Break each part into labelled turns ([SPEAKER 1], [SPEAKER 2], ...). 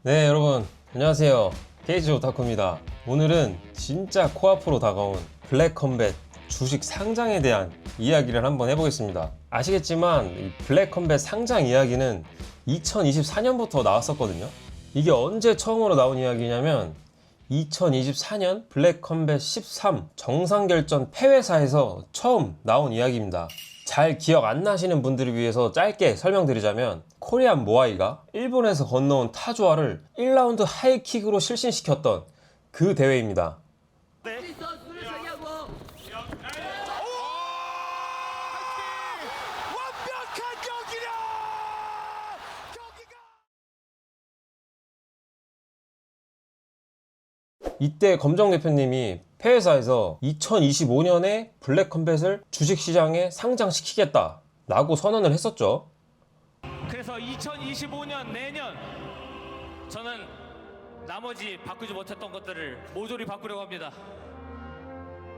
[SPEAKER 1] 네, 여러분 안녕하세요. 케이지 오타쿠입니다. 오늘은 진짜 코앞으로 다가온 블랙컴뱃 주식 상장에 대한 이야기를 한번 해보겠습니다. 아시겠지만 이 블랙컴뱃 상장 이야기는 2024년부터 나왔었거든요. 이게 언제 처음으로 나온 이야기냐면 2024년 블랙컴뱃 13 정상결전 폐회사에서 처음 나온 이야기입니다. 잘 기억 안 나시는 분들을 위해서 짧게 설명드리자면 코리안 모아이가 일본에서 건너온 타조아를 1라운드 하이킥으로 실신시켰던 그 대회입니다. 이때 검정 대표님이 폐회사에서 2025년에 블랙컴뱃을 주식시장에 상장시키겠다 라고 선언을 했었죠.
[SPEAKER 2] 그래서 2025년 내년 저는 나머지 바꾸지 못했던 것들을 모조리 바꾸려고 합니다.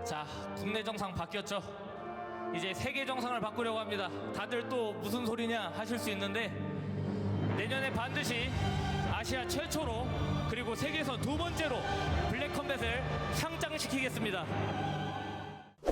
[SPEAKER 2] 자, 국내 정상 바뀌었죠. 이제 세계 정상을 바꾸려고 합니다. 다들 또 무슨 소리냐 하실 수 있는데 내년에 반드시 아시아 최초로 그리고 세계에서 두 번째로 블랙컴뱃을 상장시키겠습니다.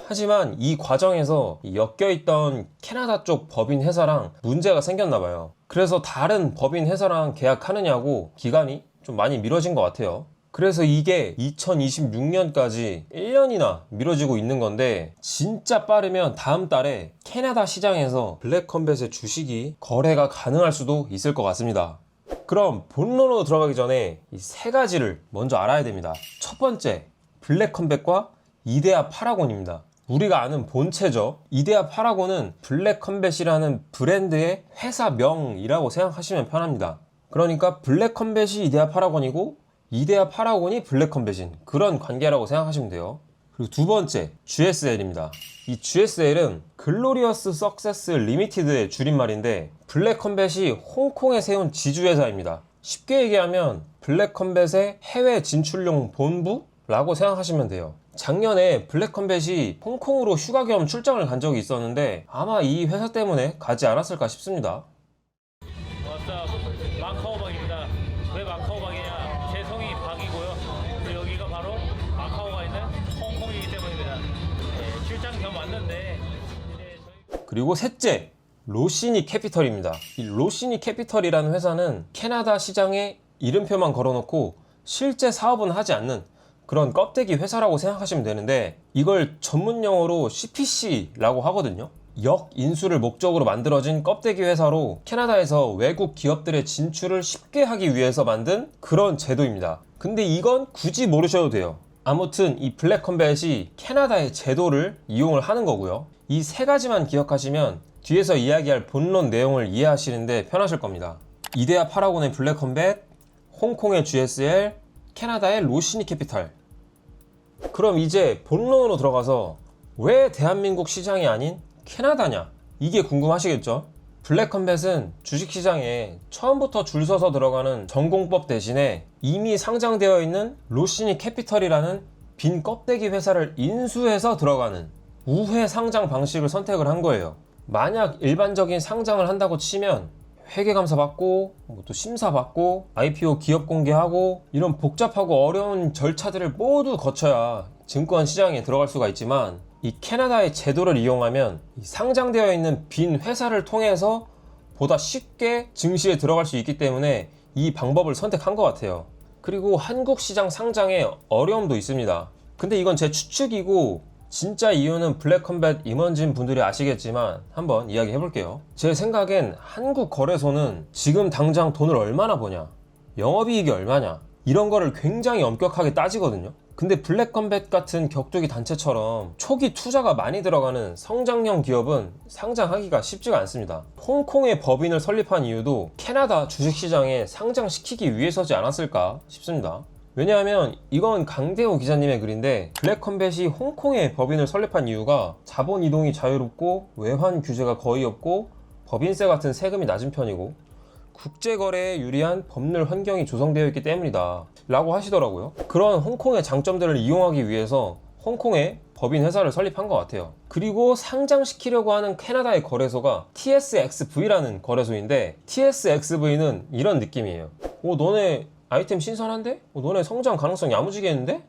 [SPEAKER 1] 하지만 이 과정에서 엮여있던 캐나다 쪽 법인 회사랑 문제가 생겼나봐요. 그래서 다른 법인 회사랑 계약하느냐고 기간이 좀 많이 미뤄진 것 같아요. 그래서 이게 2026년까지 1년이나 미뤄지고 있는 건데 진짜 빠르면 다음 달에 캐나다 시장에서 블랙컴뱃의 주식이 거래가 가능할 수도 있을 것 같습니다. 그럼 본론으로 들어가기 전에 이 세 가지를 먼저 알아야 됩니다. 첫 번째, 블랙컴뱃과 이데아 파라곤입니다. 우리가 아는 본체죠. 이데아 파라곤은 블랙컴뱃이라는 브랜드의 회사명이라고 생각하시면 편합니다. 그러니까 블랙컴뱃이 이데아 파라곤이고 이데아 파라곤이 블랙컴뱃인 그런 관계라고 생각하시면 돼요. 그리고 두 번째, GSL입니다. 이 GSL은 글로리어스 석세스 리미티드의 줄임말인데 블랙컴뱃이 홍콩에 세운 지주회사입니다. 쉽게 얘기하면 블랙컴뱃의 해외 진출용 본부라고 생각하시면 돼요. 작년에 블랙컴뱃이 홍콩으로 휴가 겸 출장을 간 적이 있었는데 아마 이 회사 때문에 가지 않았을까 싶습니다.
[SPEAKER 2] 마카오박입니다. 왜 마카오박이냐? 제 성이 박이고요. 여기가 바로 마카오가 있는 홍콩이기 때문입니다. 네, 출장 겸 왔는데 이제
[SPEAKER 1] 그리고 셋째, 로시니 캐피털입니다. 이 로시니 캐피털이라는 회사는 캐나다 시장에 이름표만 걸어놓고 실제 사업은 하지 않는 그런 껍데기 회사라고 생각하시면 되는데 이걸 전문 용어로 CPC라고 하거든요. 역인수를 목적으로 만들어진 껍데기 회사로 캐나다에서 외국 기업들의 진출을 쉽게 하기 위해서 만든 그런 제도입니다. 근데 이건 굳이 모르셔도 돼요. 아무튼 이 블랙컴뱃이 캐나다의 제도를 이용을 하는 거고요. 이 세 가지만 기억하시면 뒤에서 이야기할 본론 내용을 이해하시는데 편하실 겁니다. 이데아 파라곤의 블랙컴뱃, 홍콩의 GSL, 캐나다의 로시니 캐피털. 그럼 이제 본론으로 들어가서 왜 대한민국 시장이 아닌 캐나다냐? 이게 궁금하시겠죠? 블랙컴뱃은 주식시장에 처음부터 줄 서서 들어가는 전공법 대신에 이미 상장되어 있는 로시니 캐피털이라는 빈 껍데기 회사를 인수해서 들어가는 우회 상장 방식을 선택을 한 거예요. 만약 일반적인 상장을 한다고 치면 회계감사 받고 또 심사 받고 IPO 기업 공개하고 이런 복잡하고 어려운 절차들을 모두 거쳐야 증권 시장에 들어갈 수가 있지만 이 캐나다의 제도를 이용하면 상장되어 있는 빈 회사를 통해서 보다 쉽게 증시에 들어갈 수 있기 때문에 이 방법을 선택한 것 같아요. 그리고 한국 시장 상장에 어려움도 있습니다. 근데 이건 제 추측이고 진짜 이유는 블랙컴뱃 임원진 분들이 아시겠지만 한번 이야기 해볼게요. 제 생각엔 한국 거래소는 지금 당장 돈을 얼마나 버냐, 영업이익이 얼마냐 이런 거를 굉장히 엄격하게 따지거든요. 근데 블랙컴뱃 같은 격투기 단체처럼 초기 투자가 많이 들어가는 성장형 기업은 상장하기가 쉽지가 않습니다. 홍콩의 법인을 설립한 이유도 캐나다 주식시장에 상장시키기 위해서지 않았을까 싶습니다. 왜냐하면 이건 강대호 기자님의 글인데 블랙컴뱃이 홍콩에 법인을 설립한 이유가 자본 이동이 자유롭고 외환 규제가 거의 없고 법인세 같은 세금이 낮은 편이고 국제거래에 유리한 법률 환경이 조성되어 있기 때문이다 라고 하시더라고요. 그런 홍콩의 장점들을 이용하기 위해서 홍콩에 법인 회사를 설립한 것 같아요. 그리고 상장시키려고 하는 캐나다의 거래소가 TSXV라는 거래소인데 TSXV는 이런 느낌이에요. 너네 아이템 신선한데? 너네 성장 가능성 야무지겠는데?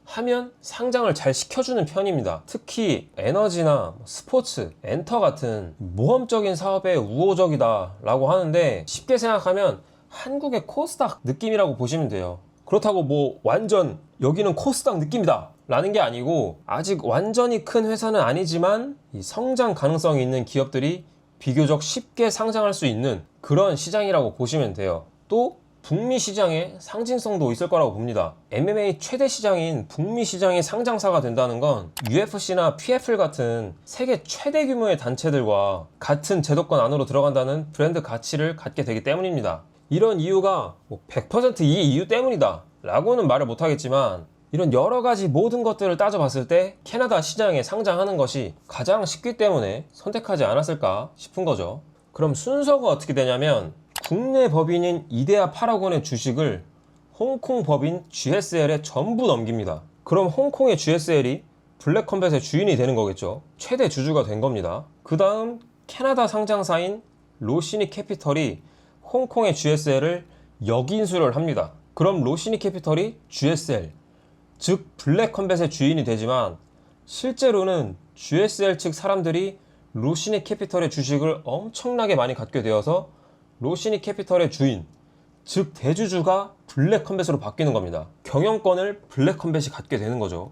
[SPEAKER 1] 하면 상장을 잘 시켜주는 편입니다. 특히 에너지나 스포츠, 엔터 같은 모험적인 사업에 우호적이다 라고 하는데, 쉽게 생각하면 한국의 코스닥 느낌이라고 보시면 돼요. 그렇다고 뭐 완전 여기는 코스닥 느낌이다 라는 게 아니고, 아직 완전히 큰 회사는 아니지만 이 성장 가능성이 있는 기업들이 비교적 쉽게 상장할 수 있는 그런 시장이라고 보시면 돼요. 또 북미 시장에 상징성도 있을 거라고 봅니다. MMA 최대 시장인 북미 시장이 상장사가 된다는 건 UFC나 PFL 같은 세계 최대 규모의 단체들과 같은 제도권 안으로 들어간다는 브랜드 가치를 갖게 되기 때문입니다. 이런 이유가 100% 이 이유 때문이다 라고는 말을 못하겠지만, 이런 여러 가지 모든 것들을 따져봤을 때 캐나다 시장에 상장하는 것이 가장 쉽기 때문에 선택하지 않았을까 싶은 거죠. 그럼 순서가 어떻게 되냐면, 국내 법인인 이데아 8억 원의 주식을 홍콩 법인 GSL에 전부 넘깁니다. 그럼 홍콩의 GSL이 블랙컴뱃의 주인이 되는 거겠죠. 최대 주주가 된 겁니다. 그 다음 캐나다 상장사인 로시니 캐피털이 홍콩의 GSL을 역인수를 합니다. 그럼 로시니 캐피털이 GSL, 즉 블랙컴뱃의 주인이 되지만, 실제로는 GSL 측 사람들이 로시니 캐피털의 주식을 엄청나게 많이 갖게 되어서 로시니 캐피털의 주인, 즉 대주주가 블랙컴뱃으로 바뀌는 겁니다. 경영권을 블랙컴뱃이 갖게 되는 거죠.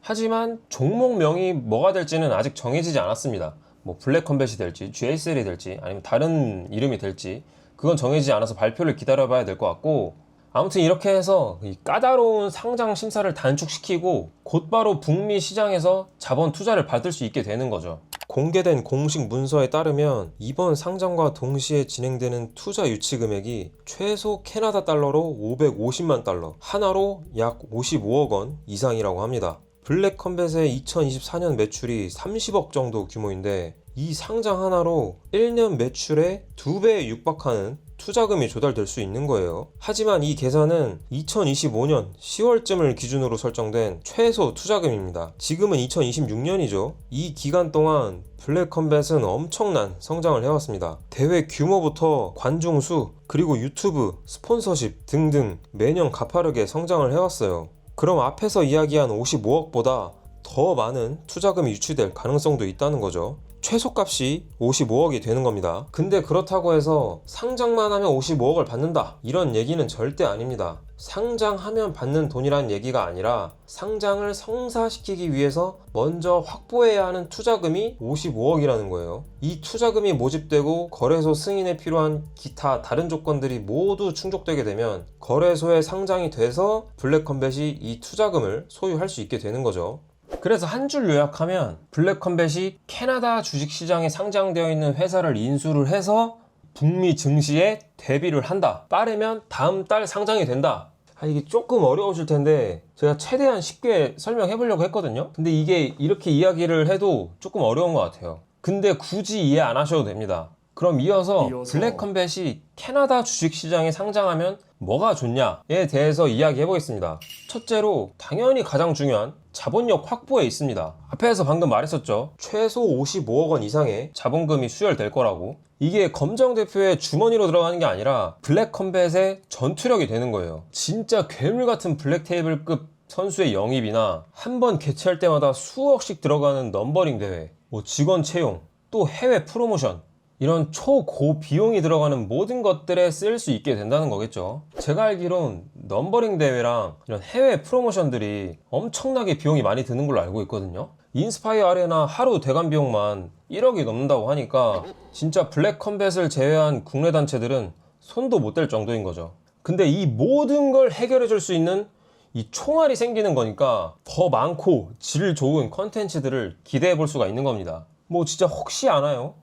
[SPEAKER 1] 하지만 종목명이 뭐가 될지는 아직 정해지지 않았습니다. 뭐 블랙컴뱃이 될지 GSL이 될지 아니면 다른 이름이 될지 그건 정해지지 않아서 발표를 기다려봐야 될 것 같고, 아무튼 이렇게 해서 이 까다로운 상장 심사를 단축시키고 곧바로 북미 시장에서 자본 투자를 받을 수 있게 되는 거죠. 공개된 공식 문서에 따르면 이번 상장과 동시에 진행되는 투자 유치 금액이 최소 캐나다 달러로 550만 달러, 하나로 약 55억 원 이상이라고 합니다. 블랙컴뱃의 2024년 매출이 30억 정도 규모인데, 이 상장 하나로 1년 매출의 2배에 육박하는 투자금이 조달될 수 있는 거예요. 하지만 이 계산은 2025년 10월쯤을 기준으로 설정된 최소 투자금입니다. 지금은 2026년이죠. 이 기간 동안 블랙컴뱃은 엄청난 성장을 해왔습니다. 대회 규모부터 관중 수, 그리고 유튜브, 스폰서십 등등 매년 가파르게 성장을 해왔어요. 그럼 앞에서 이야기한 55억보다 더 많은 투자금이 유치될 가능성도 있다는 거죠. 최소값이 55억이 되는 겁니다. 근데 그렇다고 해서 상장만 하면 55억을 받는다, 이런 얘기는 절대 아닙니다. 상장하면 받는 돈이란 얘기가 아니라 상장을 성사시키기 위해서 먼저 확보해야 하는 투자금이 55억이라는 거예요. 이 투자금이 모집되고 거래소 승인에 필요한 기타 다른 조건들이 모두 충족되게 되면 거래소에 상장이 돼서 블랙컴뱃이 이 투자금을 소유할 수 있게 되는 거죠. 그래서 한 줄 요약하면, 블랙컴뱃이 캐나다 주식시장에 상장되어 있는 회사를 인수를 해서 북미 증시에 데뷔를 한다. 빠르면 다음 달 상장이 된다. 이게 조금 어려우실 텐데 제가 최대한 쉽게 설명해 보려고 했거든요. 근데 이게 이렇게 이야기를 해도 조금 어려운 것 같아요. 근데 굳이 이해 안 하셔도 됩니다. 그럼 이어서 블랙컴뱃이 캐나다 주식시장에 상장하면 뭐가 좋냐에 대해서 이야기해 보겠습니다. 첫째로 당연히 가장 중요한 자본력 확보에 있습니다. 앞에서 방금 말했었죠. 최소 55억 원 이상의 자본금이 수혈될 거라고. 이게 검정 대표의 주머니로 들어가는 게 아니라 블랙컴뱃의 전투력이 되는 거예요. 진짜 괴물 같은 블랙테이블급 선수의 영입이나 한 번 개최할 때마다 수억씩 들어가는 넘버링 대회, 뭐 직원 채용, 또 해외 프로모션, 이런 초고 비용이 들어가는 모든 것들에 쓸 수 있게 된다는 거겠죠. 제가 알기론 넘버링 대회랑 이런 해외 프로모션들이 엄청나게 비용이 많이 드는 걸로 알고 있거든요. 인스파이어 아레나 하루 대관 비용만 1억이 넘는다고 하니까 진짜 블랙컴뱃을 제외한 국내 단체들은 손도 못 댈 정도인 거죠. 근데 이 모든 걸 해결해 줄 수 있는 이 총알이 생기는 거니까 더 많고 질 좋은 컨텐츠들을 기대해 볼 수가 있는 겁니다. 뭐 진짜 혹시 아나요?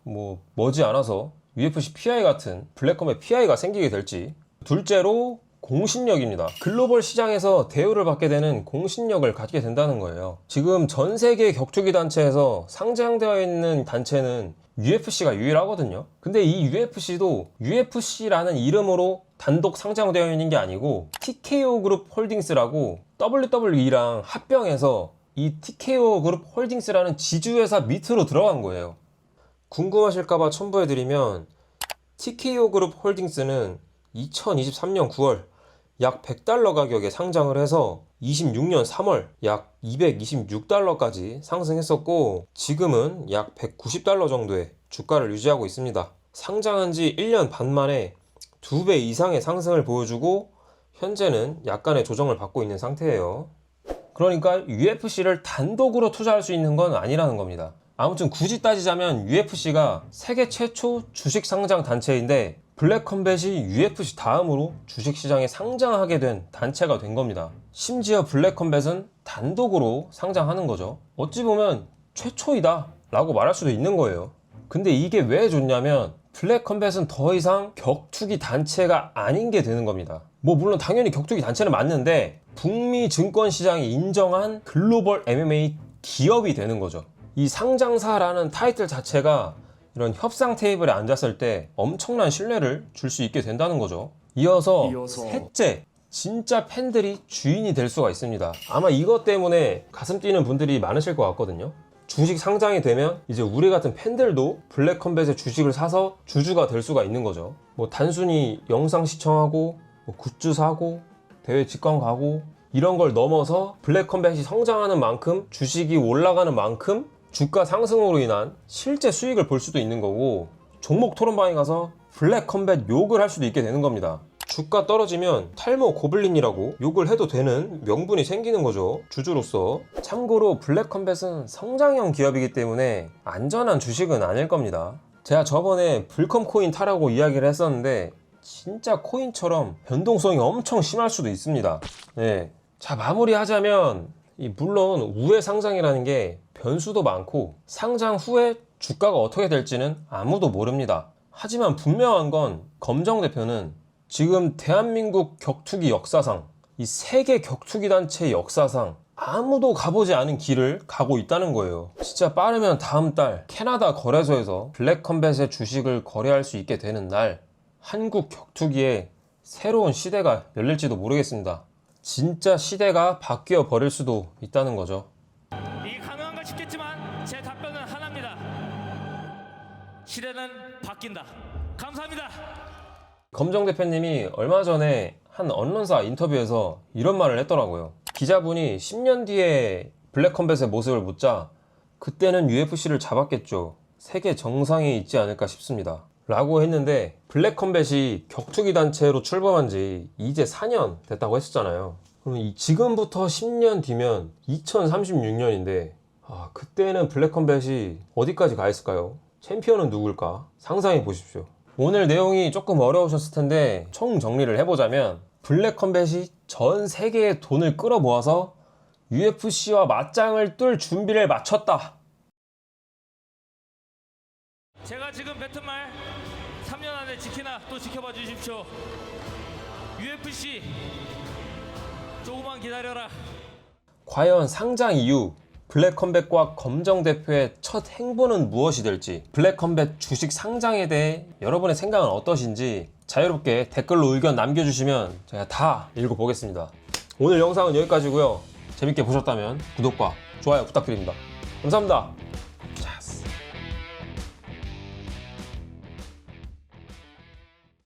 [SPEAKER 1] 머지 않아서 UFC PI 같은 블랙컴뱃 PI가 생기게 될지. 둘째로 공신력입니다. 글로벌 시장에서 대우를 받게 되는 공신력을 갖게 된다는 거예요. 지금 전 세계 격투기 단체에서 상장되어 있는 단체는 UFC가 유일하거든요. 근데 이 UFC도 UFC라는 이름으로 단독 상장되어 있는 게 아니고 TKO 그룹 홀딩스라고 WWE랑 합병해서 이 TKO 그룹 홀딩스라는 지주회사 밑으로 들어간 거예요. 궁금하실까봐 첨부해드리면 TKO 그룹 홀딩스는 2023년 9월 약 100달러 가격에 상장을 해서 26년 3월 약 226달러까지 상승했었고 지금은 약 190달러 정도의 주가를 유지하고 있습니다. 상장한 지 1년 반 만에 2배 이상의 상승을 보여주고 현재는 약간의 조정을 받고 있는 상태예요. 그러니까 UFC를 단독으로 투자할 수 있는 건 아니라는 겁니다. 아무튼 굳이 따지자면 UFC가 세계 최초 주식 상장 단체인데 블랙컴뱃이 UFC 다음으로 주식시장에 상장하게 된 단체가 된 겁니다. 심지어 블랙컴뱃은 단독으로 상장하는 거죠. 어찌 보면 최초이다 라고 말할 수도 있는 거예요. 근데 이게 왜 좋냐면 블랙컴뱃은 더 이상 격투기 단체가 아닌 게 되는 겁니다. 뭐 물론 당연히 격투기 단체는 맞는데 북미 증권시장이 인정한 글로벌 MMA 기업이 되는 거죠. 이 상장사라는 타이틀 자체가 이런 협상 테이블에 앉았을 때 엄청난 신뢰를 줄 수 있게 된다는 거죠. 이어서 셋째, 진짜 팬들이 주인이 될 수가 있습니다. 아마 이것 때문에 가슴 뛰는 분들이 많으실 것 같거든요. 주식 상장이 되면 이제 우리 같은 팬들도 블랙컴뱃의 주식을 사서 주주가 될 수가 있는 거죠. 뭐 단순히 영상 시청하고 뭐 굿즈 사고 대회 직관 가고 이런 걸 넘어서 블랙컴뱃이 성장하는 만큼 주식이 올라가는 만큼 주가 상승으로 인한 실제 수익을 볼 수도 있는 거고 종목 토론방에 가서 블랙컴뱃 욕을 할 수도 있게 되는 겁니다. 주가 떨어지면 탈모 고블린이라고 욕을 해도 되는 명분이 생기는 거죠, 주주로서. 참고로 블랙컴뱃은 성장형 기업이기 때문에 안전한 주식은 아닐 겁니다. 제가 저번에 불컴코인 타라고 이야기를 했었는데 진짜 코인처럼 변동성이 엄청 심할 수도 있습니다. 네. 자, 마무리하자면 물론 우회 상장이라는 게 변수도 많고 상장 후에 주가가 어떻게 될지는 아무도 모릅니다. 하지만 분명한 건 검정 대표는 지금 대한민국 격투기 역사상 이 세계 격투기 단체 역사상 아무도 가보지 않은 길을 가고 있다는 거예요. 진짜 빠르면 다음 달 캐나다 거래소에서 블랙컴뱃의 주식을 거래할 수 있게 되는 날 한국 격투기에 새로운 시대가 열릴지도 모르겠습니다. 진짜 시대가 바뀌어 버릴 수도 있다는 거죠.
[SPEAKER 2] 이게 가능한가 싶겠지만 제 답변은 하나입니다. 시대는 바뀐다. 감사합니다.
[SPEAKER 1] 검정 대표님이 얼마 전에 한 언론사 인터뷰에서 이런 말을 했더라고요. 기자분이 10년 뒤에 블랙컴뱃의 모습을 묻자 그때는 UFC를 잡았겠죠. 세계 정상에 있지 않을까 싶습니다. 라고 했는데 블랙컴뱃이 격투기 단체로 출범한 지 이제 4년 됐다고 했었잖아요. 그럼 지금부터 10년 뒤면 2036년인데 그때는 블랙컴뱃이 어디까지 가 있을까요? 챔피언은 누굴까? 상상해 보십시오. 오늘 내용이 조금 어려우셨을 텐데 총 정리를 해보자면 블랙컴뱃이 전 세계의 돈을 끌어모아서 UFC와 맞짱을 뜰 준비를 마쳤다.
[SPEAKER 2] 제가 지금 뱉은 말 3년 안에 지키나 또 지켜봐 주십시오. UFC 조금만 기다려라.
[SPEAKER 1] 과연 상장 이후 블랙컴뱃과 검정 대표의 첫 행보는 무엇이 될지, 블랙컴뱃 주식 상장에 대해 여러분의 생각은 어떠신지 자유롭게 댓글로 의견 남겨주시면 제가 다 읽어보겠습니다. 오늘 영상은 여기까지고요. 재밌게 보셨다면 구독과 좋아요 부탁드립니다. 감사합니다.